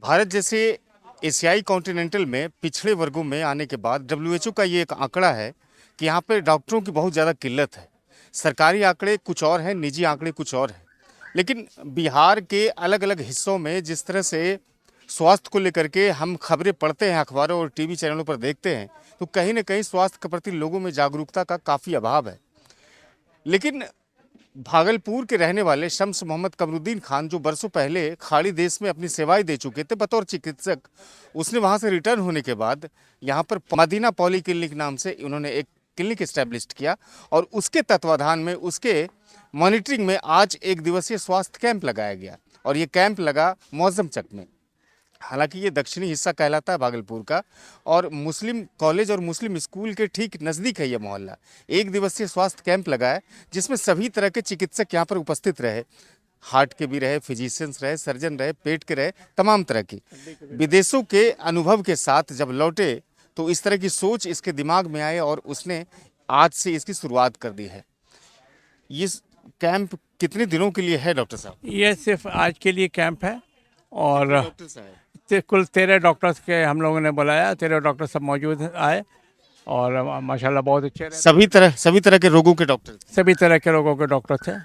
भारत जैसे एशियाई कॉन्टिनेंटल में पिछड़े वर्गों में आने के बाद डब्ल्यूएचओ का ये एक आंकड़ा है कि यहाँ पे डॉक्टरों की बहुत ज़्यादा किल्लत है। सरकारी आंकड़े कुछ और हैं, निजी आंकड़े कुछ और हैं। लेकिन बिहार के अलग अलग हिस्सों में जिस तरह से स्वास्थ्य को लेकर के हम खबरें पढ़ते हैं, अखबारों और टीवी चैनलों पर देखते हैं, तो कहीं ना कहीं स्वास्थ्य के प्रति लोगों में जागरूकता का काफ़ी अभाव है। लेकिन भागलपुर के रहने वाले शम्स मोहम्मद कमरुद्दीन खान, जो बरसों पहले खाड़ी देश में अपनी सेवाएं दे चुके थे बतौर चिकित्सक, उसने वहां से रिटर्न होने के बाद यहाँ पर मदीना पॉली क्लिनिक नाम से उन्होंने एक क्लिनिक इस्टेब्लिश किया और उसके तत्वाधान में, उसके मॉनिटरिंग में आज एक दिवसीय स्वास्थ्य कैंप लगाया गया। और ये कैंप लगा मौजम चक में। हालांकि ये दक्षिणी हिस्सा कहलाता है भागलपुर का, और मुस्लिम कॉलेज और मुस्लिम स्कूल के ठीक नज़दीक है ये मोहल्ला। एक दिवसीय स्वास्थ्य कैंप लगा है जिसमें सभी तरह के चिकित्सक यहाँ पर उपस्थित रहे। हार्ट के भी रहे, फिजिशियंस रहे, सर्जन रहे, पेट के रहे, तमाम तरह की। विदेशों के अनुभव के साथ जब लौटे तो इस तरह की सोच इसके दिमाग में आए और उसने आज से इसकी शुरुआत कर दी है। ये कैंप कितने दिनों के लिए है डॉक्टर साहब? ये सिर्फ आज के लिए कैंप है और डॉक्टर साहब, कुल 13 डॉक्टर्स के हम लोगों ने बुलाया। 13 डॉक्टर सब मौजूद आए और माशाल्लाह बहुत अच्छे रहे। सभी तरह के रोगों के डॉक्टर? सभी तरह के लोगों के डॉक्टर थे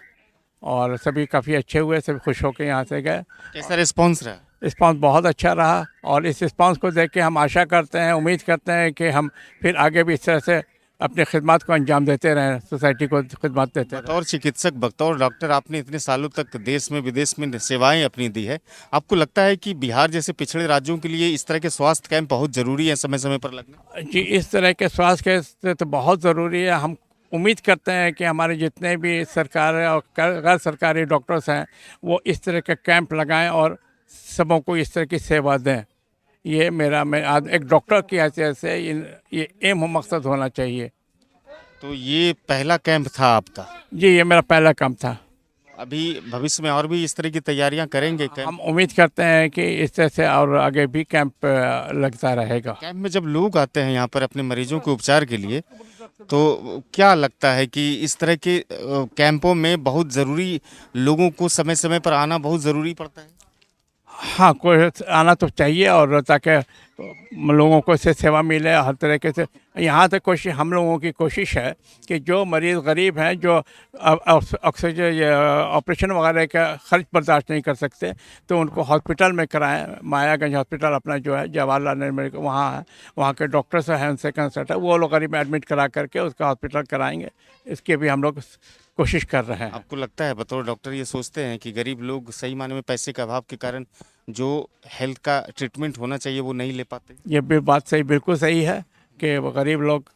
और सभी काफ़ी अच्छे हुए, सभी खुश होकर यहाँ से गए। कैसा रिस्पॉन्स रहा? रिस्पांस बहुत अच्छा रहा और इस रिस्पांस को देख के हम आशा करते हैं, उम्मीद करते हैं कि हम फिर आगे भी इस तरह से अपनी खिदमत को अंजाम देते रहें, सोसाइटी को खिदमत देते रहें। बतौर चिकित्सक, बतौर डॉक्टर, आपने इतने सालों तक देश में विदेश में सेवाएं अपनी दी है। आपको लगता है कि बिहार जैसे पिछड़े राज्यों के लिए इस तरह के स्वास्थ्य कैंप बहुत जरूरी है समय समय पर लगना? जी, इस तरह के स्वास्थ्य के तो बहुत ज़रूरी है। हम उम्मीद करते हैं कि हमारे जितने भी सरकारी और गैर सरकारी डॉक्टर्स हैं वो इस तरह के कैंप लगाएं और सबों को इस तरह की सेवा दें। ये मैं आज एक डॉक्टर की हैसियत से ये एम मकसद होना चाहिए। तो ये पहला कैंप था आपका? जी, ये मेरा पहला काम था। अभी भविष्य में और भी इस तरह की तैयारियां करेंगे कैंप? हम उम्मीद करते हैं कि इस तरह से और आगे भी कैंप लगता रहेगा। कैंप में जब लोग आते हैं यहाँ पर अपने मरीजों के उपचार के लिए, तो क्या लगता है कि इस तरह के कैंपों में बहुत ज़रूरी, लोगों को समय समय पर आना बहुत ज़रूरी पड़ता है? हाँ, कोई आना तो चाहिए और ताकि लोगों को इससे सेवा मिले हर तरीके से। यहाँ तक कोशिश, हम लोगों की कोशिश है कि जो मरीज़ गरीब हैं, जो ऑक्सीजन ऑपरेशन वगैरह का खर्च बर्दाश्त नहीं कर सकते, तो उनको हॉस्पिटल में कराएं। मायागंज हॉस्पिटल अपना जो है, जवाहरलाल नेहरू मेडिकल, वहाँ है, वहाँ के डॉक्टर्स हैं, उनसे कंसल्ट है, वो लोग गरीब में एडमिट करा करके उसका हॉस्पिटल कराएंगे। इसके भी हम लोग कोशिश कर रहे हैं। आपको लगता है बतौर डॉक्टर ये सोचते हैं कि गरीब लोग सही मायने में पैसे के अभाव के कारण जो हेल्थ का ट्रीटमेंट होना चाहिए वो नहीं ले पाते? ये भी बात सही, बिल्कुल सही है कि वो गरीब लोग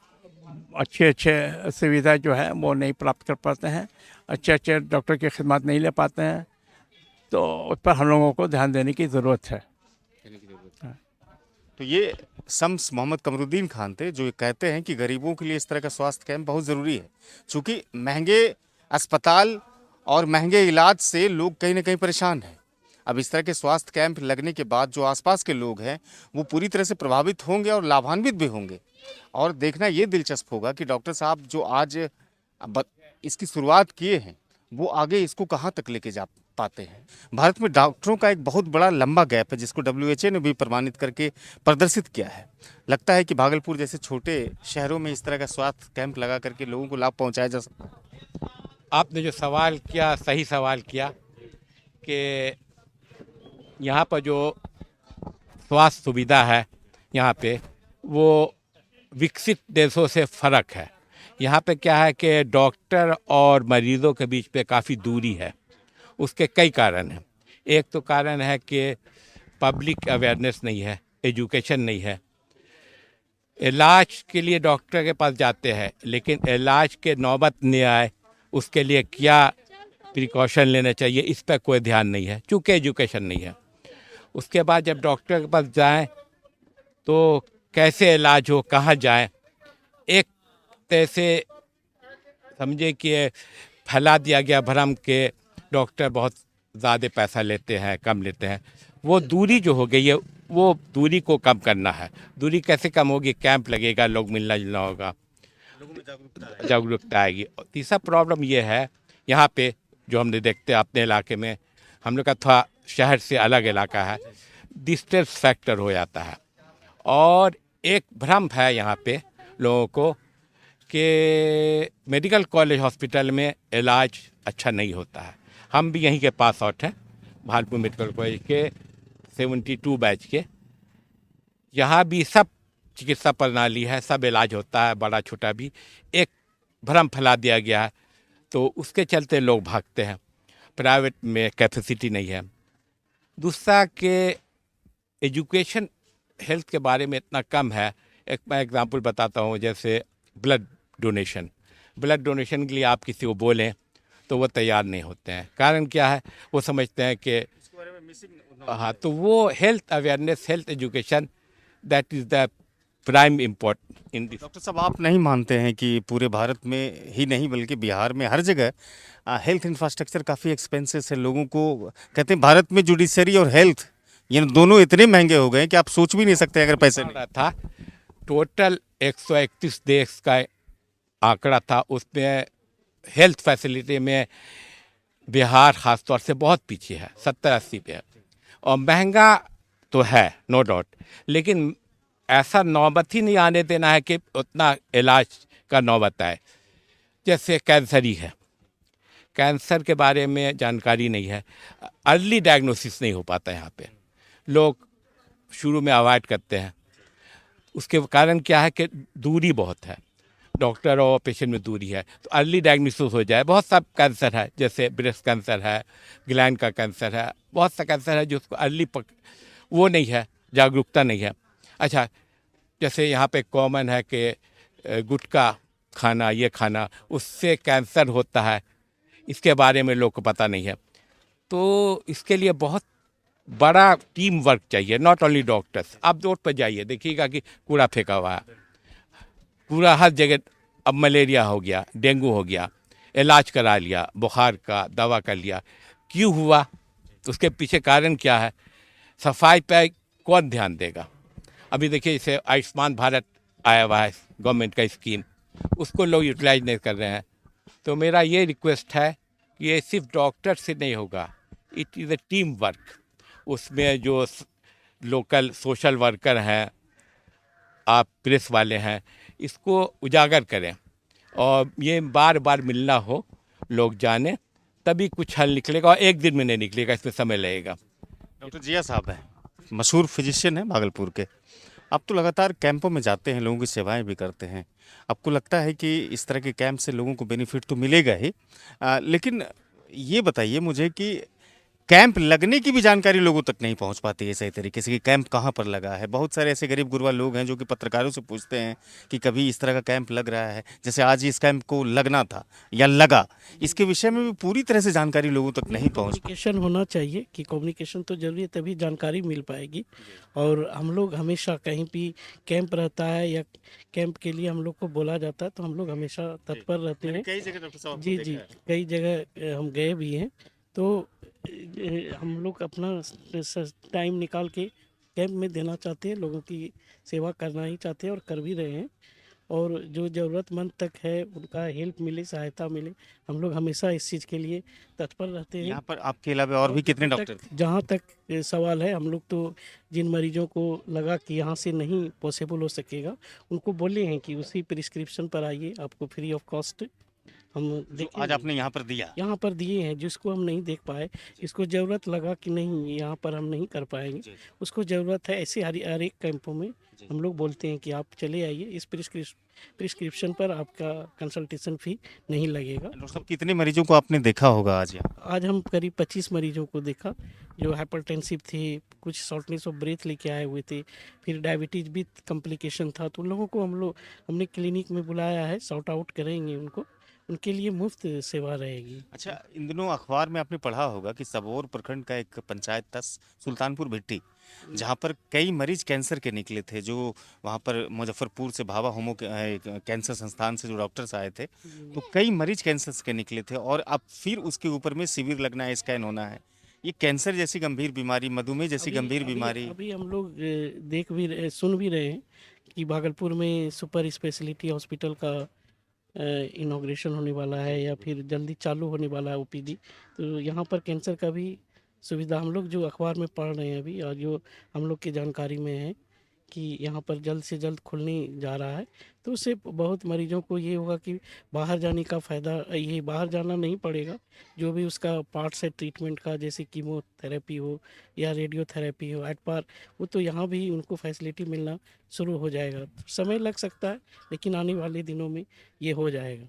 अच्छे अच्छे सुविधा जो है वो नहीं प्राप्त कर पाते हैं, अच्छे अच्छे डॉक्टर की खिदमत नहीं ले पाते हैं। तो उस पर हम लोगों को ध्यान देने की ज़रूरत है। तो ये शम्स मोहम्मद कमरुद्दीन खान थे जो ये कहते हैं कि गरीबों के लिए इस तरह का स्वास्थ्य कैंप बहुत ज़रूरी है। चूँकि महंगे अस्पताल और महंगे इलाज से लोग कहीं ना कहीं परेशान हैं। अब इस तरह के स्वास्थ्य कैंप लगने के बाद जो आसपास के लोग हैं वो पूरी तरह से प्रभावित होंगे और लाभान्वित भी होंगे। और देखना ये दिलचस्प होगा कि डॉक्टर साहब जो आज इसकी शुरुआत किए हैं वो आगे इसको कहाँ तक लेके जा पाते हैं। भारत में डॉक्टरों का एक बहुत बड़ा लंबा गैप है जिसको डब्ल्यूएचओ ने भी प्रमाणित करके प्रदर्शित किया है। लगता है कि भागलपुर जैसे छोटे शहरों में इस तरह का स्वास्थ्य कैंप लगा करके लोगों को लाभ पहुंचाया जा सकता है। आपने जो सवाल किया, सही सवाल किया कि यहाँ पर जो स्वास्थ्य सुविधा है यहाँ पे वो विकसित देशों से फ़र्क है। यहाँ पे क्या है कि डॉक्टर और मरीज़ों के बीच पे काफ़ी दूरी है। उसके कई कारण हैं। एक तो कारण है कि पब्लिक अवेयरनेस नहीं है, एजुकेशन नहीं है। इलाज के लिए डॉक्टर के पास जाते हैं लेकिन इलाज के नौबत नहीं आए उसके लिए क्या प्रिकॉशन लेना चाहिए इस पर कोई ध्यान नहीं है, चूँकि एजुकेशन नहीं है। उसके बाद जब डॉक्टर के पास जाएं तो कैसे इलाज हो, कहाँ जाएं, एक तरह से समझे कि फैला दिया गया भ्रम के डॉक्टर बहुत ज़्यादा पैसा लेते हैं, कम लेते हैं। वो दूरी जो हो गई है वो दूरी को कम करना है। दूरी कैसे कम होगी? कैंप लगेगा, लोग मिलना जुलना होगा, जागरूकता आएगी। और तीसरा प्रॉब्लम ये है यहाँ पे जो हमने देखते हैं अपने इलाके में, हम लोग का थोड़ा शहर से अलग इलाका है, डिस्ट्रेस फैक्टर हो जाता है। और एक भ्रम है यहाँ पे लोगों को कि मेडिकल कॉलेज हॉस्पिटल में इलाज अच्छा नहीं होता है। हम भी यहीं के पास आउट हैं, भागलपुर मेडिकल कॉलेज के 72 बैच के। यहाँ भी सब चिकित्सा प्रणाली है, सब इलाज होता है, बड़ा छोटा भी। एक भ्रम फैला दिया गया है, तो उसके चलते लोग भागते हैं। प्राइवेट में कैपेसिटी नहीं है। दूसरा कि एजुकेशन हेल्थ के बारे में इतना कम है। एक मैं एग्जांपल बताता हूँ, जैसे ब्लड डोनेशन। ब्लड डोनेशन के लिए आप किसी को बोलें तो वो तैयार नहीं होते हैं। कारण क्या है? वो समझते हैं कि हाँ, तो वो health awareness, health education, that is the prime import in this. Doctor साहब, आप नहीं मानते हैं कि पूरे भारत में ही नहीं बल्कि बिहार में हर जगह हेल्थ इंफ्रास्ट्रक्चर काफ़ी एक्सपेंसिव है? लोगों को कहते हैं भारत में जुडिशरी और हेल्थ ये दोनों इतने महंगे हो गए कि आप सोच भी नहीं सकते अगर पैसे नहीं। रहा था टोटल 131 देश का आंकड़ा था, उसमें हेल्थ फैसिलिटी में बिहार खास तौर से बहुत पीछे है, 70-80 पे है। और महंगा तो है, नो डाउट, लेकिन ऐसा नौबत ही नहीं आने देना है कि उतना इलाज का नौबत आए। जैसे कैंसर ही है, कैंसर के बारे में जानकारी नहीं है, अर्ली डायग्नोसिस नहीं हो पाता यहाँ पे, लोग शुरू में अवॉइड करते हैं। उसके कारण क्या है कि दूरी बहुत है, डॉक्टर और पेशेंट में दूरी है, तो अर्ली डायग्नोसिस हो जाए। बहुत सा कैंसर है, जैसे ब्रेस्ट कैंसर है, ग्लैंड का कैंसर है, बहुत सा कैंसर है जो उसको अर्ली वो नहीं है, जागरूकता नहीं है। अच्छा, जैसे यहाँ पे कॉमन है कि गुटखा खाना, ये खाना, उससे कैंसर होता है, इसके बारे में लोग को पता नहीं है। तो इसके लिए बहुत बड़ा टीम वर्क चाहिए, नॉट ओनली डॉक्टर्स। आप रोड पर जाइए, देखिएगा कि कूड़ा फेंका हुआ है पूरा हर जगह। अब मलेरिया हो गया, डेंगू हो गया, इलाज करा लिया, बुखार का दवा कर लिया, क्यों हुआ? उसके पीछे कारण क्या है? सफाई पे कौन ध्यान देगा? अभी देखिए, इसे आयुष्मान भारत आया हुआ है, गवर्नमेंट का स्कीम, उसको लोग यूटिलाइज नहीं कर रहे हैं। तो मेरा ये रिक्वेस्ट है कि ये सिर्फ डॉक्टर से नहीं होगा, it is a team work. उसमें जो लोकल सोशल वर्कर हैं, आप प्रेस वाले हैं, इसको उजागर करें और ये बार बार मिलना हो, लोग जाने, तभी कुछ हल निकलेगा। और एक दिन में नहीं निकलेगा, इसमें समय लगेगा। डॉक्टर जिया साहब हैं, मशहूर फिजिशियन हैं भागलपुर के। आप तो लगातार कैंपों में जाते हैं, लोगों की सेवाएं भी करते हैं। आपको लगता है कि इस तरह के कैंप से लोगों को बेनिफिट तो मिलेगा ही, लेकिन ये बताइए मुझे कि कैंप लगने की भी जानकारी लोगों तक नहीं पहुंच पाती है सही तरीके से कि कैंप कहाँ पर लगा है। बहुत सारे ऐसे गरीब गुरबा लोग हैं जो कि पत्रकारों से पूछते हैं कि कभी इस तरह का कैंप लग रहा है, जैसे आज इस कैंप को लगना था या लगा, इसके विषय में भी पूरी तरह से जानकारी लोगों तक नहीं पहुंच। कम्युनिकेशन होना चाहिए कि कम्युनिकेशन तो जरूरी है, तभी जानकारी मिल पाएगी। और हम लोग हमेशा कहीं भी कैंप रहता है या कैंप के लिए हम लोग को बोला जाता है तो हम लोग हमेशा तत्पर रहते हैं। कई जगह डॉक्टर साहब जी जी, कई जगह हम गए भी हैं। तो हम लोग अपना टाइम निकाल के कैंप में देना चाहते हैं, लोगों की सेवा करना ही चाहते हैं और कर भी रहे हैं। और जो ज़रूरतमंद तक है उनका हेल्प मिले, सहायता मिले, हम लोग हमेशा इस चीज़ के लिए तत्पर रहते हैं। यहाँ पर आपके अलावा और भी कितने डॉक्टर थे? जहाँ तक सवाल है, हम लोग तो जिन मरीजों को लगा कि यहाँ से नहीं पॉसिबल हो सकेगा, उनको बोले हैं कि उसी प्रिस्क्रिप्शन पर आइए, आपको फ्री ऑफ कॉस्ट हम जो आज आपने यहाँ पर दिया। यहाँ पर दिए हैं। जिसको हम नहीं देख पाए, इसको ज़रूरत लगा कि नहीं यहाँ पर हम नहीं कर पाएंगे, उसको ज़रूरत है, ऐसे हर एक कैंपों में हम लोग बोलते हैं कि आप चले आइए, इस प्रिस्क्रिप्शन पर आपका कंसल्टेशन फ़ी नहीं लगेगा। डॉक्टर साहब, कितने मरीजों को आपने देखा होगा आज यहाँ? आज हम करीब 25 मरीजों को देखा, जो हाइपरटेंसिव थे, कुछ शॉर्टनेस ऑफ ब्रेथ लेके आए हुए थे, फिर डायबिटीज़ भी कॉम्प्लिकेशन था। तो उन लोगों को हमने क्लिनिक में बुलाया है, सॉर्ट आउट करेंगे उनको, उनके लिए मुफ्त सेवा रहेगी। अच्छा, इन दिनों अखबार में आपने पढ़ा होगा कि सबौर प्रखंड का एक पंचायत था सुल्तानपुर भिट्टी, जहाँ पर कई मरीज कैंसर के निकले थे, जो वहाँ पर मुजफ्फरपुर से भाभा होमो कैंसर संस्थान से जो डॉक्टर्स आए थे, तो कई मरीज कैंसर के निकले थे। और अब फिर उसके ऊपर में शिविर लगना है, स्कैन होना है। ये कैंसर जैसी गंभीर बीमारी, मधुमेह जैसी गंभीर बीमारी। अभी हम लोग सुन भी रहे हैं कि भागलपुर में सुपर स्पेशलिटी हॉस्पिटल का इनॉग्रेशन होने वाला है या फिर जल्दी चालू होने वाला है ओपीडी। तो यहाँ पर कैंसर का भी सुविधा हम लोग जो अखबार में पढ़ रहे हैं अभी और जो हम लोग की जानकारी में है कि यहाँ पर जल्द से जल्द खुलने जा रहा है, तो उससे बहुत मरीजों को ये होगा कि बाहर जाने का फ़ायदा, ये बाहर जाना नहीं पड़ेगा। जो भी उसका पार्ट्स है ट्रीटमेंट का, जैसे कीमोथेरेपी हो या रेडियोथेरेपी हो एट पार, वो तो यहाँ भी उनको फैसिलिटी मिलना शुरू हो जाएगा। समय लग सकता है, लेकिन आने वाले दिनों में ये हो जाएगा।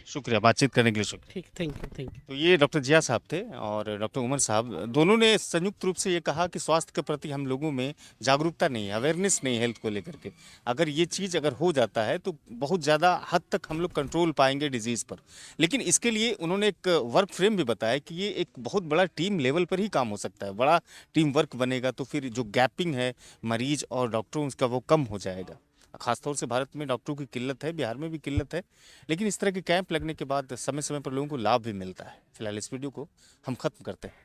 शुक्रिया, बातचीत करने के लिए शुक्रिया। ठीक, थैंक यू। तो ये डॉक्टर जिया साहब थे और डॉक्टर उमर साहब, दोनों ने संयुक्त रूप से ये कहा कि स्वास्थ्य के प्रति हम लोगों में जागरूकता नहीं है, अवेयरनेस नहीं है हेल्थ को लेकर के। अगर ये चीज़ अगर हो जाता है तो बहुत ज़्यादा हद तक हम लोग कंट्रोल पाएंगे डिजीज़ पर। लेकिन इसके लिए उन्होंने एक वर्क फ्रेम भी बताया कि ये एक बहुत बड़ा टीम लेवल पर ही काम हो सकता है, बड़ा टीम वर्क बनेगा तो फिर जो गैपिंग है मरीज और डॉक्टरों का वो कम हो जाएगा। खासतौर से भारत में डॉक्टरों की किल्लत है, बिहार में भी किल्लत है, लेकिन इस तरह के कैंप लगने के बाद समय समय पर लोगों को लाभ भी मिलता है। फिलहाल इस वीडियो को हम खत्म करते हैं।